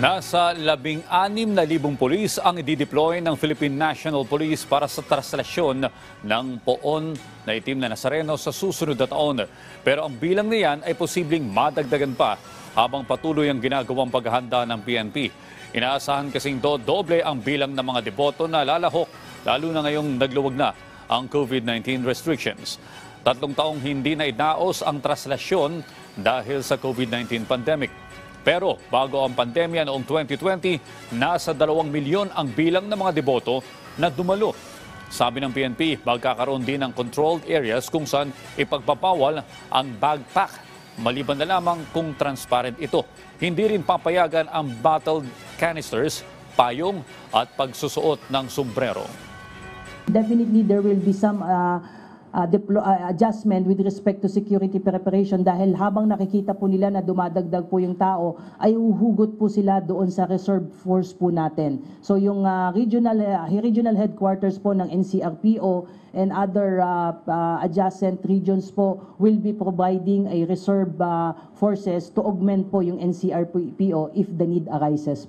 Nasa 16,000 pulis ang i-deploy ng Philippine National Police para sa traslasyon ng poon na itim na Nazareno sa susunod na taon. Pero ang bilang niyan ay posibleng madagdagan pa habang patuloy ang ginagawang paghahanda ng PNP. Inaasahan kasing doble ang bilang ng mga deboto na lalahok, lalo na ngayong nagluwag na ang COVID-19 restrictions. 3 taong hindi na inaos ang traslasyon dahil sa COVID-19 pandemic. Pero bago ang pandemya noong 2020, nasa 2 milyon ang bilang ng mga deboto na dumalo. Sabi ng PNP, magkakaroon din ng controlled areas kung saan ipagpapawal ang backpack. Maliban na lamang kung transparent ito. Hindi rin papayagan ang bottled canisters, payong at pagsusuot ng sombrero. Definitely there will be some adjustment with respect to security preparation dahil habang nakikita po nila na dumadagdag po yung tao ay uhugot po sila doon sa reserve force po natin. So yung regional headquarters po ng NCRPO and other adjacent regions po will be providing a reserve forces to augment po yung NCRPO if the need arises.